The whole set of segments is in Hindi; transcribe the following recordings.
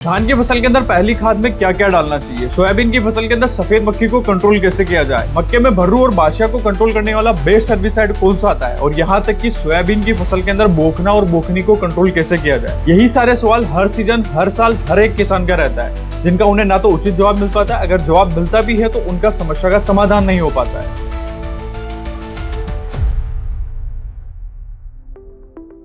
धान की फसल के अंदर पहली खाद में क्या क्या डालना चाहिए। सोयाबीन की फसल के अंदर सफेद मक्खी को कंट्रोल कैसे किया जाए। मक्के में भर्रू और बाशिया को कंट्रोल करने वाला बेस्ट हर्बिसाइड कौन सा आता है। और यहाँ तक कि सोयाबीन की फसल के अंदर बोखना और बोखनी को कंट्रोल कैसे किया जाए। यही सारे सवाल हर सीजन हर साल हर एक किसान का रहता है, जिनका उन्हें ना तो उचित जवाब मिल पाता है, अगर जवाब मिलता भी है तो उनका समस्या का समाधान नहीं हो पाता है।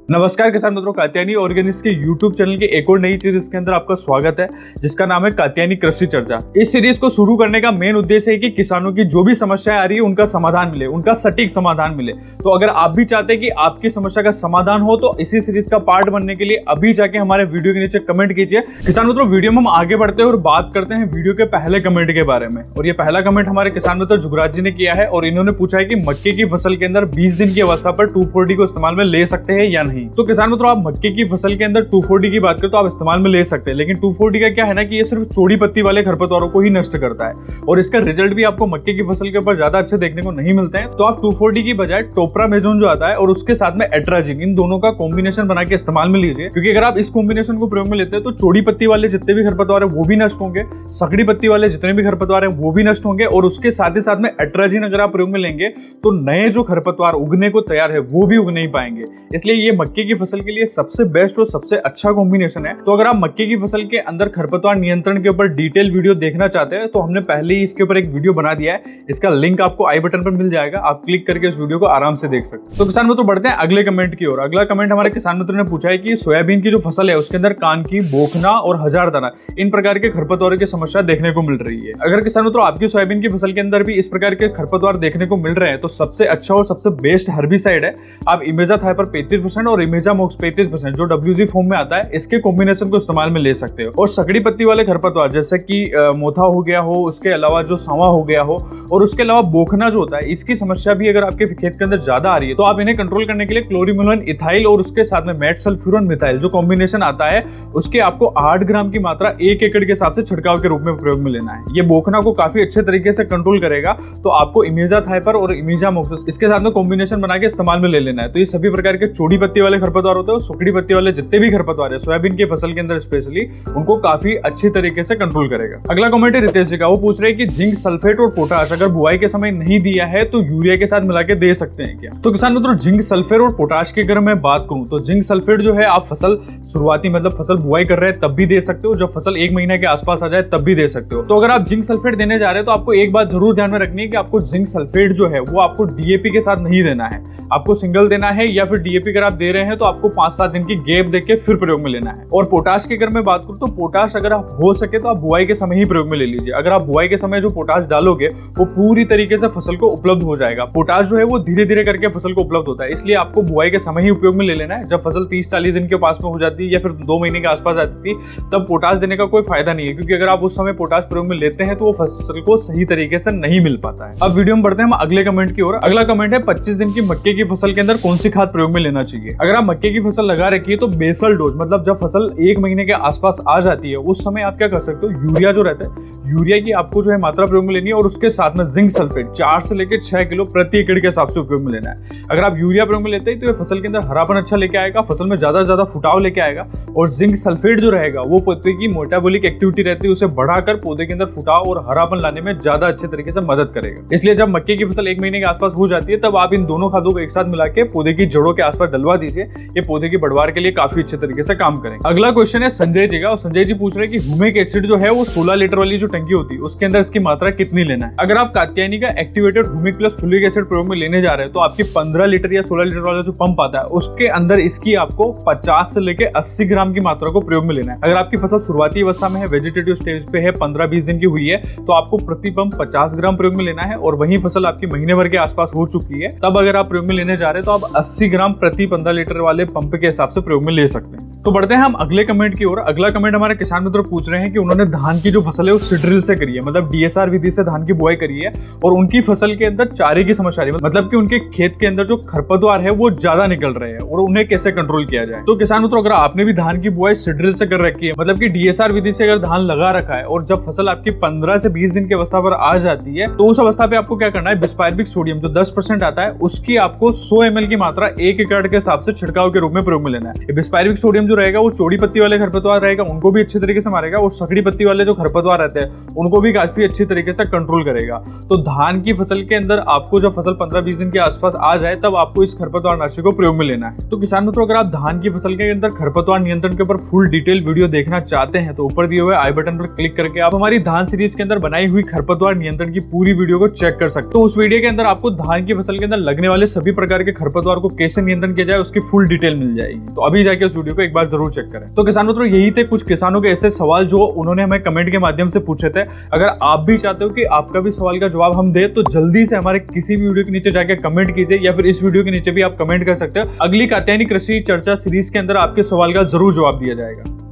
नमस्कार किसान मित्रों, कात्यायनी ऑर्गेनिक्स के YouTube चैनल के एक और नई सीरीज के अंदर आपका स्वागत है, जिसका नाम है कात्यायनी कृषि चर्चा। इस सीरीज को शुरू करने का मेन उद्देश्य है कि किसानों की जो भी समस्याएं आ रही है उनका समाधान मिले, उनका सटीक समाधान मिले। तो अगर आप भी चाहते हैं कि आपकी समस्या का समाधान हो तो इसी सीरीज का पार्ट बनने के लिए अभी जाके हमारे वीडियो के नीचे कमेंट कीजिए। किसान मित्रों, वीडियो में हम आगे बढ़ते हैं और बात करते हैं वीडियो के पहले कमेंट के बारे में। और ये पहला कमेंट हमारे किसान मित्र जुगराज जी ने किया है और इन्होंने पूछा है कि मक्के की फसल के अंदर 20 दिन की अवस्था पर 2,4-D को इस्तेमाल में ले सकते हैं या नहीं। तो किसान मित्रों, आप मक्के की फसल के अंदर 2,4-D की बात करें तो आप इस्तेमाल में ले सकते हैं, लेकिन 2,4-D का क्या है ना कि ये सिर्फ चौड़ी पत्ती वाले खरपतवारों को ही नष्ट करता है और इसका रिजल्ट भी आपको मक्के की फसल के ऊपर ज्यादा अच्छे देखने को नहीं मिलते हैं। तो आप 2,4-D की बजाय टोप्रामेजोन जो आता है और उसके साथ में एट्राजिन, इन दोनों का कॉम्बिनेशन बना के इस्तेमाल में लीजिए। क्योंकि अगर आप इस कॉम्बिनेशन को प्रयोग में लेते हैं तो चौड़ी पत्ती वाले जितने भी खरपतवार है वो भी नष्ट होंगे, सकड़ी पत्ती वाले जितने भी खरपतवार है वो भी नष्ट होंगे, और उसके साथ ही साथ में एट्राजिन अगर आप प्रयोग में लेंगे तो नए जो खरपतवार उगने को तैयार है वो भी उग नहीं पाएंगे। इसलिए ये मक्के की फसल के लिए सबसे बेस्ट और सबसे अच्छा कॉम्बिनेशन है। तो अगर आप मक्के की फसल के अंदर खरपतवार नियंत्रण के ऊपर डिटेल वीडियो देखना चाहते हैं तो हमने पहले ही इसके ऊपर एक वीडियो बना दिया है, इसका लिंक आपको आई बटन पर मिल जाएगा, आप क्लिक करके इस वीडियो को आराम से देख सकते हैं। तो किसान मित्र बढ़ते हैं अगले कमेंट की ओर। अगला कमेंट हमारे किसान मित्र ने पूछा है कि सोयाबीन की जो फसल है उसके अंदर कान की, बोखना और हजारदाना, इन प्रकार के खरपतवारों की समस्या देखने को मिल रही है। अगर किसान मित्रों आपकी सोयाबीन की फसल के अंदर भी इस प्रकार के खरपतवार देखने को मिल रहे हैं तो सबसे अच्छा और सबसे बेस्ट हर्बिसाइड है आप इमेजाथाइपर 35% और इमेजामॉक्स 35% जो WG फॉर्म में आता है, इसके कॉम्बिनेशन को इस्तेमाल में ले सकते हो। और सकड़ी पत्ती वाले खरपतवार जैसे कि मोथा हो गया हो, उसके अलावा जो सांवा हो गया हो, और उसके अलावा बोखना जो होता है, इसकी समस्या भी अगर आपके खेत के अंदर ज्यादा आ रही है तो आप इन्हें कंट्रोल करने के लिए क्लोरीमिनोन इथाइल और उसके साथ में मेट सल्फ्यूरन मिथाइल जो कॉम्बिनेशन आता है उसके आपको 8 ग्राम की मात्रा 1 एकड़ के हिसाब से छिड़काव के रूप में प्रयोग में लेना है। ये बोखना को काफी अच्छे तरीके से कंट्रोल करेगा। तो आपको इमेजाथाइपर और इमेजामॉक्स इसके साथ में कॉम्बिनेशन बना के इस्तेमाल में ले लेना है। तो ये सभी प्रकार के चौड़ी पत्ती वाले खरपतवार होते हैं, सुकड़ी पत्ती वाले जितने भी खरपतवार है सोयाबीन की फसल के अंदर स्पेशली, उनको काफी अच्छी तरीके से कंट्रोल करेगा। अगला कमेंट है रितेश जी का, वो पूछ रहे हैं कि जिंक सल्फेट और पोटाश अगर बुआई के समय नहीं दिया है तो यूरिया के साथ मिला के दे सकते हैं क्या। तो किसान मित्रों, जिंक सल्फेट और पोटाश की अगर मैं बात करूं तो जिंक सल्फेट जो है आप फसल शुरुआती मतलब फसल बुआई कर रहे हैं तब भी दे सकते हो, जब फसल 1 महीने के आसपास आ जाए तब भी दे सकते हो। तो अगर आप जिंक सल्फेट देने जा रहे हैं तो आपको एक बात जरूर ध्यान में रखनी है कि आपको जिंक सल्फेट जो है वो आपको DAP के साथ नहीं देना है, आपको सिंगल देना है, या फिर DAP अगर आप दे रहे हैं तो आपको 5-7 दिन की गैप देके फिर प्रयोग में लेना है। और पोटाश की अगर मैं बात करूं तो पोटाश अगर आप हो सके तो आप बुआई के समय ही प्रयोग में ले लीजिए। अगर आप बुआई के समय जो पोटाश डालोगे वो पूरी तरीके से फसल को उपलब्ध हो जाएगा। पोटाश जो है वो धीरे धीरे करके फसल को उपलब्ध होता है, इसलिए आपको बुआई के समय ही उपयोग में ले लेना है। जब फसल 30-40 दिन के पास में हो जाती है या फिर 2 महीने के आसपास आती है तब पोटाश देने का कोई फायदा नहीं है, क्योंकि अगर आप उस समय पोटाश प्रयोग में लेते हैं तो वो फसल को सही तरीके से नहीं मिल पाता है। अब वीडियो में बढ़ते हैं हम अगले कमेंट की ओर। अगला कमेंट है 25 दिन की मक्के की फसल के अंदर कौन सी खाद प्रयोग में लेना चाहिए। अगर आप मक्के की फसल लगा रखी है तो बेसल डोज मतलब जब फसल 1 महीने के आसपास आ जाती है उस समय आप क्या कर सकते हो, यूरिया जो रहता है यूरिया की आपको जो है मात्रा प्रयोग में लेनी है और उसके साथ में जिंक सल्फेट 4 से लेकर 6 किलो प्रति एकड़ के हिसाब से उपयोग में लेना है। अगर आप यूरिया प्रयोग में लेते हैं तो ये फसल के अंदर हरापन अच्छा लेके आएगा, फसल में ज्यादा फुटाव लेके आएगा, और जिंक सल्फेट जो रहेगा वो पौधे की मेटाबॉलिक एक्टिविटी रहती है उसे बढ़ाकर पौधे के अंदर फुटाव और हरापन लाने में ज्यादा अच्छे तरीके से मदद करेगा। इसलिए जब मक्के की फसल 1 महीने के आसपास हो जाती है तब आप इन दोनों खादों को एक साथ मिला के पौधे की जड़ों के आसपास डलवा दीजिए, ये पौधे की बढ़वार के लिए काफी अच्छे तरीके से काम करेंगे। अगला क्वेश्चन है संजय जी का, और संजय जी पूछ रहे हैं कि ह्यूमिक एसिड जो है वो 16 लीटर वाली जो टंकी होती है उसके अंदर इसकी मात्रा कितनी लेना है। अगर आप कात्यायनी का activated humic plus fulvic acid प्रयोग में लेने जा रहे हैं तो आपकी 15 लीटर या 16 लीटर वाला जो पंप आता है उसके अंदर इसकी आपको 50 से लेकर 80 ग्राम की मात्रा को प्रयोग में लेना है। अगर आपकी फसल शुरुआती अवस्था में है, वेजिटेटिव स्टेज पे है, 15-20 दिन की हुई है, तो आपको प्रति पंप 50 ग्राम प्रयोग में लेना है। और वही फसल आपकी महीने भर के आसपास हो चुकी है तब अगर आप प्रयोग में लेने जा रहे हैं तो आप 80 ग्राम प्रति 15 लीटर वाले पंप के हिसाब से प्रयोग में ले सकते हैं। तो बढ़ते हैं हम अगले कमेंट की ओर। अगला कमेंट हमारे किसान मित्र पूछ रहे हैं कि उन्होंने धान की जो फसल है वो सीड ड्रिल से करी है, मतलब DSR विधि से धान की बुआई करी है और उनकी फसल के अंदर चारे की समस्या आ रही है, मतलब कि उनके खेत के अंदर जो खरपतवार है वो ज्यादा निकल रहे हैं और उन्हें कैसे कंट्रोल किया जाए। तो किसान मित्रों, अगर आपने भी धान की बुआई सीड्रिल से कर रखी है, मतलब कि DSR विधि से अगर धान लगा रखा है और जब फसल आपकी 15 से 20 दिन की अवस्था पर आ जाती है तो उस अवस्था पे आपको क्या करना है, बिस्पायरबिक सोडियम जो 10% आता है उसकी आपको 100 ml की मात्रा 1 एकड़ के हिसाब से छिड़काव के रूप में प्रयोग में लेना है। बिस्पायरबिक सोडियम जो रहेगा वो चौड़ी पत्ती वाले खरपतवार रहेगा, उनको भी अच्छी तरीके से मारेगा और सकड़ी पत्ती वाले जो खरपतवार रहते हैं उनको भी काफी अच्छी तरीके से कंट्रोल करेगा। तो धान की फसल के अंदर आपको जब फसल 15-20 दिन के आसपास आ जाए तब आपको इस खरपतवार नाशी को प्रयोग में लेना है। तो किसान मित्रों, अगर आप धान की फसल के अंदर खरपतवार नियंत्रण के ऊपर फुल डिटेल वीडियो देखना चाहते हैं तो ऊपर दिए हुए आई बटन पर क्लिक करके आप हमारी धान सीरीज के अंदर बनाई हुई खरपतवार नियंत्रण की पूरी वीडियो को चेक कर सकते हो। तो उस वीडियो के अंदर आपको धान की फसल के अंदर लगने वाले सभी प्रकार के खरपतवार को कैसे नियंत्रण किया जाए उसकी फुल डिटेल मिल जाएगी। तो अभी जाके उस वीडियो को एक बार जरूर चेक करें। तो किसान मित्रों, यही थे कुछ किसानों के ऐसे सवाल जो उन्होंने हमें कमेंट के माध्यम से पूछे थे। अगर आप भी चाहते हो कि आपका भी सवाल का जवाब हम दे तो जल्दी से हमारे किसी भी वीडियो के नीचे जाके कमेंट कीजिए या फिर इस वीडियो के नीचे भी आप कमेंट कर सकते हो। अगली कात्यायनी कृषि चर्चा सीरीज के अंदर आपके सवाल का जरूर जवाब दिया जाएगा।